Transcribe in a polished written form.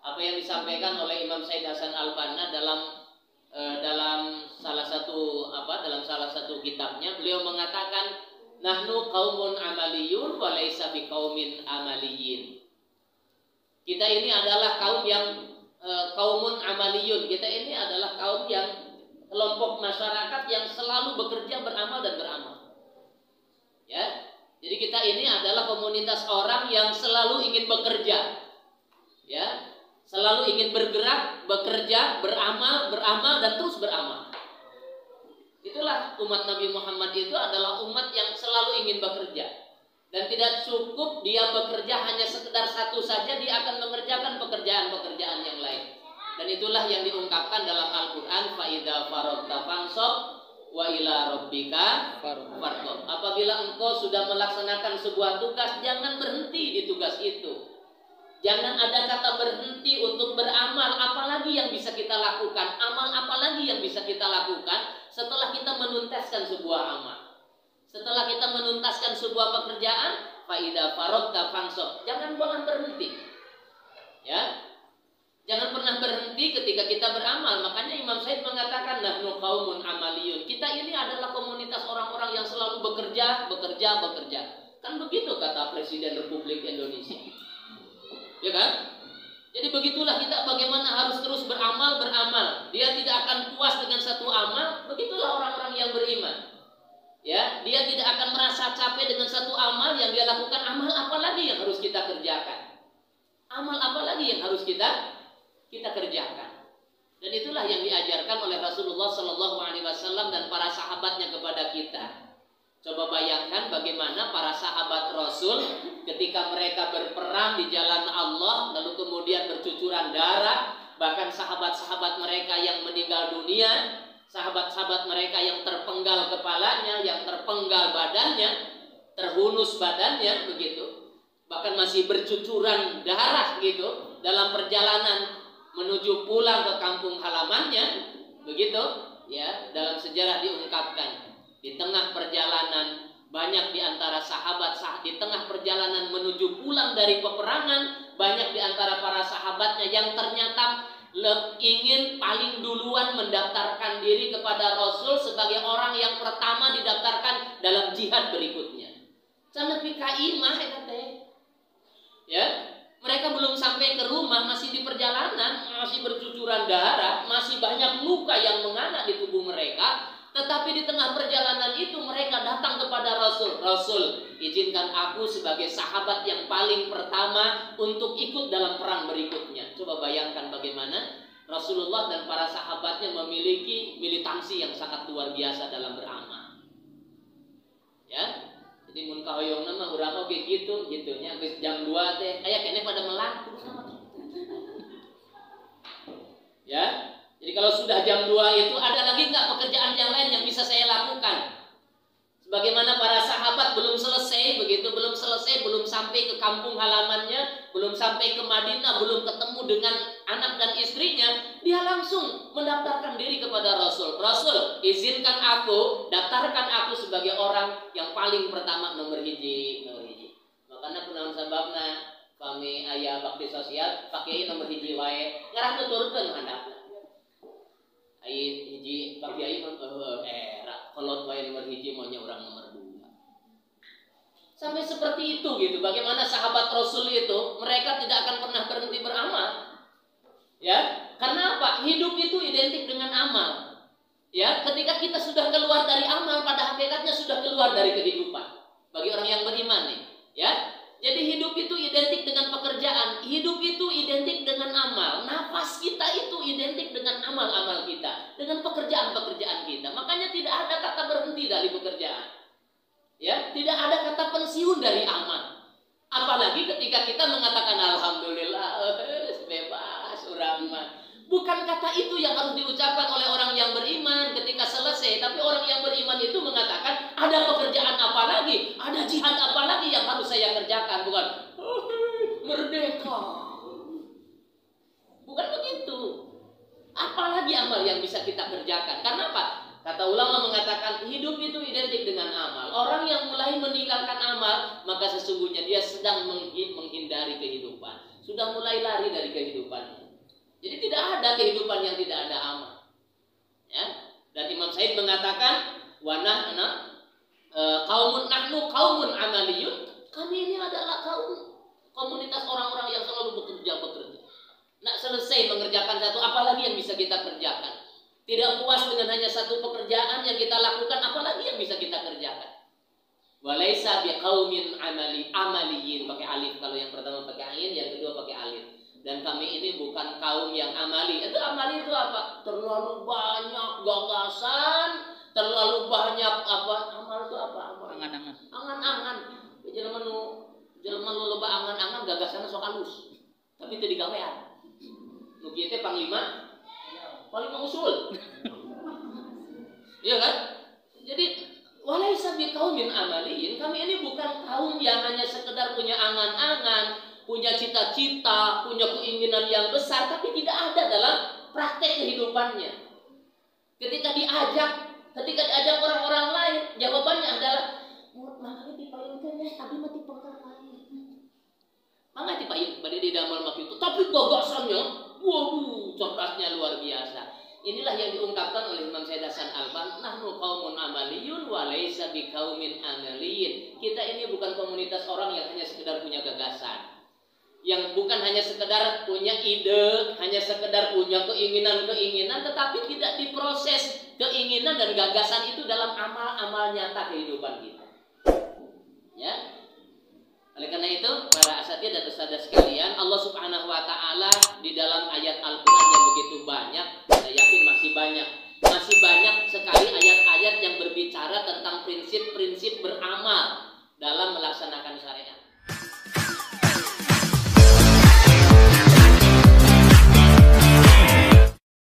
apa yang disampaikan oleh Imam Said Hasan Al-Banna dalam salah satu kitabnya. Beliau mengatakan, nahnu qaumun amaliyun wa laisa biqaumin amaliyin. Kita ini adalah kaum yang qaumun amaliyun. Kita ini adalah kaum yang kelompok masyarakat yang selalu bekerja, beramal dan beramal. Ya. Jadi kita ini adalah komunitas orang yang selalu ingin bekerja. Ya. Selalu ingin bergerak, bekerja, beramal dan terus beramal. Itulah umat Nabi Muhammad, itu adalah umat yang selalu ingin bekerja. Dan tidak cukup dia bekerja hanya sekedar satu saja, dia akan mengerjakan pekerjaan-pekerjaan yang lain. Dan itulah yang diungkapkan dalam Al-Quran, فَإِذَا فَرَغْتَ فَانْصَبْ وَإِلَى رَبِّكَ فَارْغَب. Apabila engkau sudah melaksanakan sebuah tugas, jangan berhenti di tugas itu. Jangan ada kata berhenti untuk beramal. Apalagi yang bisa kita lakukan? Amal apalagi yang bisa kita lakukan setelah kita menuntaskan sebuah amal? Setelah kita menuntaskan sebuah pekerjaan, faida faragta fansab. Jangan pernah berhenti. Ya. Jangan pernah berhenti ketika kita beramal. Makanya Imam Said mengatakan, nahnu qaumun amaliyun. Kita ini adalah komunitas orang-orang yang selalu bekerja. Kan begitu kata Presiden Republik Indonesia. Ya kan? Jadi begitulah kita bagaimana harus terus beramal. Dia tidak akan puas dengan satu amal. Begitulah orang-orang yang beriman. Ya, dia tidak akan merasa capek dengan satu amal yang dia lakukan. Amal apa lagi yang harus kita kerjakan? Amal apa lagi yang harus kita kerjakan? Dan itulah yang diajarkan oleh Rasulullah SAW dan para sahabatnya kepada kita. Coba bayangkan bagaimana para sahabat Rasul ketika mereka berperang di jalan Allah, lalu kemudian bercucuran darah, bahkan sahabat-sahabat mereka yang meninggal dunia, sahabat-sahabat mereka yang terpenggal kepalanya, yang terpenggal badannya, terhunus badannya, begitu, bahkan masih bercucuran darah gitu dalam perjalanan menuju pulang ke kampung halamannya, begitu, ya, dalam sejarah diungkapkan. Di tengah perjalanan banyak di antara sahabat di tengah perjalanan menuju pulang dari peperangan, banyak di antara para sahabatnya yang ternyata ingin paling duluan mendaftarkan diri kepada Rasul sebagai orang yang pertama didaftarkan dalam jihad berikutnya. Sana pikaimah ya, mereka belum sampai ke rumah, masih di perjalanan, masih bercucuran darah, masih banyak luka yang menganga di tubuh mereka. Tetapi di tengah perjalanan itu mereka datang kepada Rasul. Rasul, izinkan aku sebagai sahabat yang paling pertama untuk ikut dalam perang berikutnya. Coba bayangkan bagaimana Rasulullah dan para sahabatnya memiliki militansi yang sangat luar biasa dalam beramal. Ya, jadi mun kahoyong nama urang oge gitunya geus jam 2 teh aya kene pada melaku sama. Ya. Jadi kalau sudah jam 2 itu ada lagi nggak pekerjaan yang lain yang bisa saya lakukan? Sebagaimana para sahabat belum selesai, belum sampai ke kampung halamannya, belum sampai ke Madinah, belum ketemu dengan anak dan istrinya, dia langsung mendaftarkan diri kepada Rasul. Rasul, izinkan aku, daftarkan aku sebagai orang yang paling pertama nomor hiji. Makanya kunaon sababna kami aya bakti sosial pakai nomor hiji wae, ngarah tuturkeun handapna. Hiji Pak Kiai kolot wae nomor hiji maunya orang nomor 2. Sampai seperti itu gitu. Bagaimana sahabat Rasul itu mereka tidak akan pernah berhenti beramal. Ya, karena apa? Hidup itu identik dengan amal. Ya, ketika kita sudah keluar dari amal, pada hakikatnya sudah keluar dari kehidupan. Bagi orang yang beriman nih, ya. Jadi hidup itu identik dengan pekerjaan, hidup itu identik dengan amal, nafas kita itu identik dengan amal-amal kita, dengan pekerjaan-pekerjaan kita. Makanya tidak ada kata berhenti dari pekerjaan, ya, tidak ada kata pensiun dari amal. Apalagi ketika kita mengatakan alhamdulillah, bebas urang mah. Bukan kata itu yang harus diucapkan oleh orang yang beriman ketika selesai. Tapi orang yang beriman itu mengatakan, ada pekerjaan apa lagi? Ada jihad apa lagi yang harus saya kerjakan? Bukan, merdeka. Bukan begitu. Apalagi amal yang bisa kita kerjakan? Karena apa? Kata ulama mengatakan, hidup itu identik dengan amal. Orang yang mulai meninggalkan amal, maka sesungguhnya dia sedang menghindari kehidupan. Sudah mulai lari dari kehidupan. pada kehidupan yang tidak ada amal. Ya. Dan Imam Said mengatakan, wa nahnu qaumun amaliyun. Kami ini adalah komunitas orang-orang yang selalu bekerja. Nak selesai mengerjakan satu, apalagi yang bisa kita kerjakan. Tidak puas dengan hanya satu pekerjaan yang kita lakukan, apalagi yang bisa kita kerjakan. Walaisa biqaumin amaliyin, pakai alif. Kalau yang pertama pakai ain, yang kedua pakai alif. Dan kami ini bukan kaum yang amali. Itu amali itu apa? Terlalu banyak gagasan, terlalu banyak apa? Amal itu apa? Angan-angan. Angan-angan. Jelema nu loba angan-angan gagasanna sok halus. Tapi itu digawean. Nu kieu teh panglima usul. Iya kan? Jadi walaisa biqaumin amaliyin, kami ini bukan kaum yang hanya sekedar punya angan-angan, punya cita-cita, punya keinginan yang besar, tapi tidak ada dalam praktek kehidupannya. Ketika diajak orang-orang lain, jawabannya adalah makanya dipayunkan ya, tapi mati pengkalan. Mangga dipayun pada di dalam mak itu, tapi gagasannya, waduh, cerdasnya luar biasa. Inilah yang diungkapkan oleh Imam Said Hasan Alban, nahnu qaumun amaliyun wa laisa biqaumin amaliyin. Kita ini bukan komunitas orang yang hanya sekedar punya gagasan, yang bukan hanya sekedar punya ide, hanya sekedar punya keinginan, tetapi tidak diproses keinginan dan gagasan itu dalam amal-amal nyata kehidupan kita. Ya. Oleh karena itu, para asatidz dan ustadzah sekalian, Allah Subhanahu wa taala di dalam ayat Al-Qur'an yang begitu banyak, saya yakin masih banyak sekali